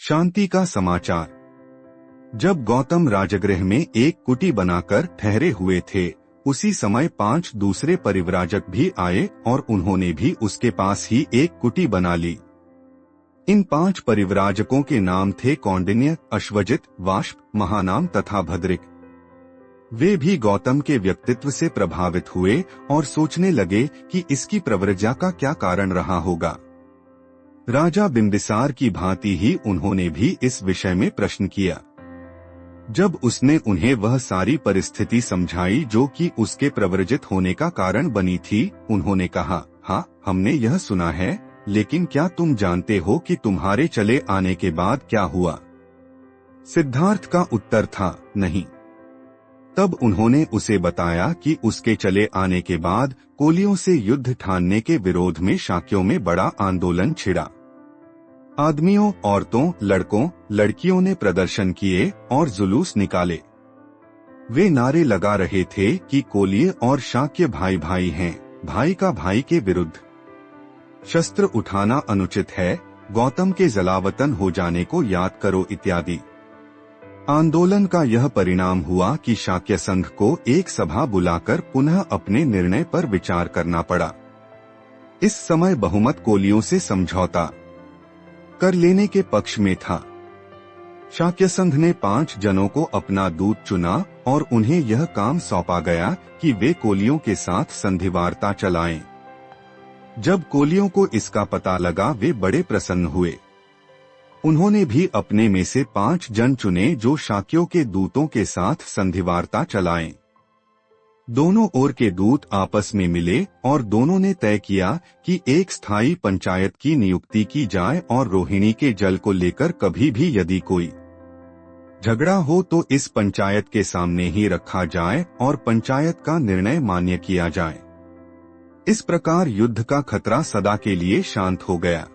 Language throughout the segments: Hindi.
शांति का समाचार। जब गौतम राजगृह में एक कुटी बनाकर ठहरे हुए थे, उसी समय 5 दूसरे परिव्राजक भी आए और उन्होंने भी उसके पास ही एक कुटी बना ली। इन 5 परिव्राजकों के नाम थे कौंडिन्य, अश्वजित, वाष्प, महानाम तथा भद्रिक। वे भी गौतम के व्यक्तित्व से प्रभावित हुए और सोचने लगे कि इसकी प्रव्रजा का क्या कारण रहा होगा। राजा बिंबिसार की भांति ही उन्होंने भी इस विषय में प्रश्न किया। जब उसने उन्हें वह सारी परिस्थिति समझाई जो कि उसके प्रव्रजित होने का कारण बनी थी, उन्होंने कहा, हाँ, हमने यह सुना है, लेकिन क्या तुम जानते हो कि तुम्हारे चले आने के बाद क्या हुआ? सिद्धार्थ का उत्तर था, नहीं। तब उन्होंने उसे बताया कि उसके चले आने के बाद कोलियों से युद्ध ठानने के विरोध में शाक्यों में बड़ा आंदोलन छिड़ा। आदमियों, औरतों, लड़कों, लड़कियों ने प्रदर्शन किए और जुलूस निकाले। वे नारे लगा रहे थे कि कोलिय और शाक्य भाई भाई हैं, भाई का भाई के विरुद्ध शस्त्र उठाना अनुचित है, गौतम के जलावतन हो जाने को याद करो इत्यादि। आंदोलन का यह परिणाम हुआ कि शाक्य संघ को एक सभा बुलाकर पुनः अपने निर्णय पर विचार करना पड़ा। इस समय बहुमत कोलियों से समझौता कर लेने के पक्ष में था। शाक्य संघ ने 5 जनों को अपना दूत चुना और उन्हें यह काम सौंपा गया कि वे कोलियों के साथ संधिवार्ता चलाएं। जब कोलियों को इसका पता लगा, वे बड़े प्रसन्न हुए। उन्होंने भी अपने में से 5 जन चुने जो शाक्यों के दूतों के साथ संधिवार्ता चलाएं। दोनों ओर के दूत आपस में मिले और दोनों ने तय किया कि एक स्थायी पंचायत की नियुक्ति की जाए और रोहिणी के जल को लेकर कभी भी यदि कोई झगड़ा हो तो इस पंचायत के सामने ही रखा जाए और पंचायत का निर्णय मान्य किया जाए। इस प्रकार युद्ध का खतरा सदा के लिए शांत हो गया।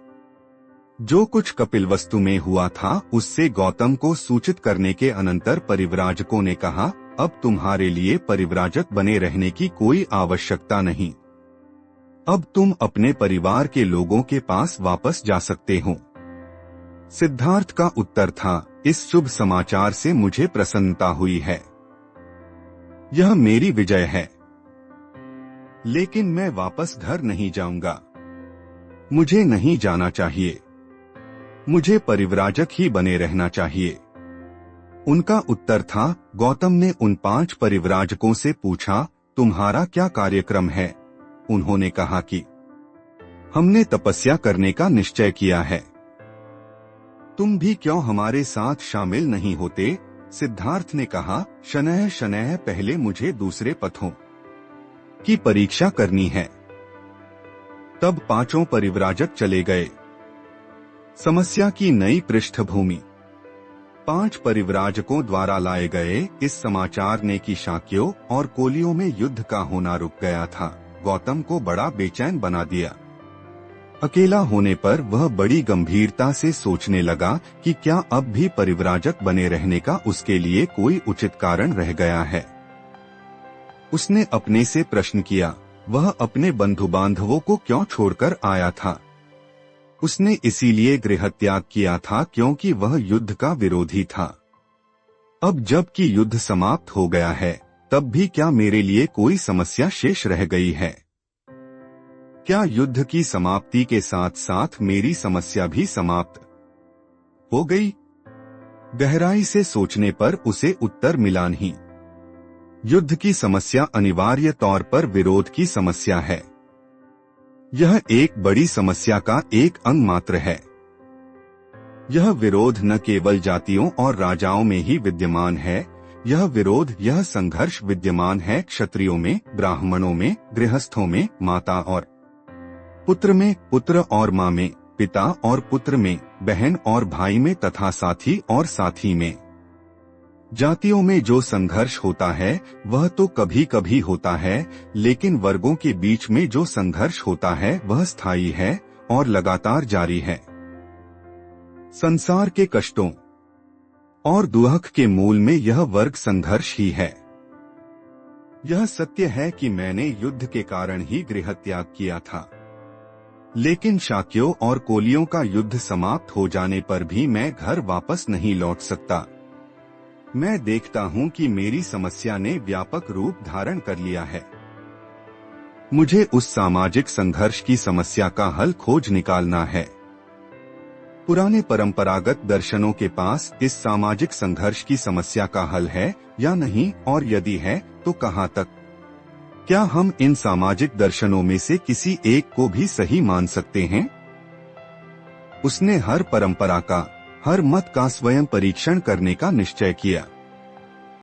जो कुछ कपिलवस्तु में हुआ था उससे गौतम को सूचित करने के अनंतर परिव्राजकों ने कहा, अब तुम्हारे लिए परिव्राजक बने रहने की कोई आवश्यकता नहीं। अब तुम अपने परिवार के लोगों के पास वापस जा सकते हो। सिद्धार्थ का उत्तर था, इस शुभ समाचार से मुझे प्रसन्नता हुई है। यह मेरी विजय है। लेकिन मैं वापस घर नहीं जाऊंगा। मुझे नहीं जाना चाहिए। मुझे परिव्राजक ही बने रहना चाहिए। उनका उत्तर था, गौतम ने उन 5 परिव्राजकों से पूछा, तुम्हारा क्या कार्यक्रम है? उन्होंने कहा कि हमने तपस्या करने का निश्चय किया है। तुम भी क्यों हमारे साथ शामिल नहीं होते? सिद्धार्थ ने कहा, शनैः शनैः पहले मुझे दूसरे पथों की परीक्षा करनी है। तब 5 परिव्राजक चले गए। समस्या की नई पृष्ठभूमि। 5 परिव्राजकों द्वारा लाए गए इस समाचार ने कि शाक्यों और कोलियों में युद्ध का होना रुक गया था, गौतम को बड़ा बेचैन बना दिया। अकेला होने पर वह बड़ी गंभीरता से सोचने लगा कि क्या अब भी परिव्राजक बने रहने का उसके लिए कोई उचित कारण रह गया है। उसने अपने से प्रश्न किया, वह अपने बंधु बांधवों को क्यों छोड़कर आया था? उसने इसीलिए गृहत्याग किया था क्योंकि वह युद्ध का विरोधी था। अब जबकि युद्ध समाप्त हो गया है, तब भी क्या मेरे लिए कोई समस्या शेष रह गई है? क्या युद्ध की समाप्ति के साथ साथ मेरी समस्या भी समाप्त हो गई? गहराई से सोचने पर उसे उत्तर मिला नहीं। युद्ध की समस्या अनिवार्य तौर पर विरोध की समस्या है। यह एक बड़ी समस्या का एक अंग मात्र है। यह विरोध न केवल जातियों और राजाओं में ही विद्यमान है, यह संघर्ष विद्यमान है क्षत्रियों में, ब्राह्मणों में, गृहस्थों में, माता और पुत्र में, पुत्र और माँ में, पिता और पुत्र में, बहन और भाई में तथा साथी और साथी में। जातियों में जो संघर्ष होता है वह तो कभी कभी होता है, लेकिन वर्गों के बीच में जो संघर्ष होता है वह स्थायी है और लगातार जारी है। संसार के कष्टों और दुख के मूल में यह वर्ग संघर्ष ही है। यह सत्य है कि मैंने युद्ध के कारण ही गृहत्याग किया था। लेकिन शाक्यों और कोलियों का युद्ध समाप्त हो जाने पर भी मैं घर वापस नहीं लौट सकता। मैं देखता हूँ कि मेरी समस्या ने व्यापक रूप धारण कर लिया है। मुझे उस सामाजिक संघर्ष की समस्या का हल खोज निकालना है। पुराने परंपरागत दर्शनों के पास इस सामाजिक संघर्ष की समस्या का हल है या नहीं, और यदि है तो कहाँ तक? क्या हम इन सामाजिक दर्शनों में से किसी एक को भी सही मान सकते हैं? उसने हर परंपरा का, हर मत का स्वयं परीक्षण करने का निश्चय किया।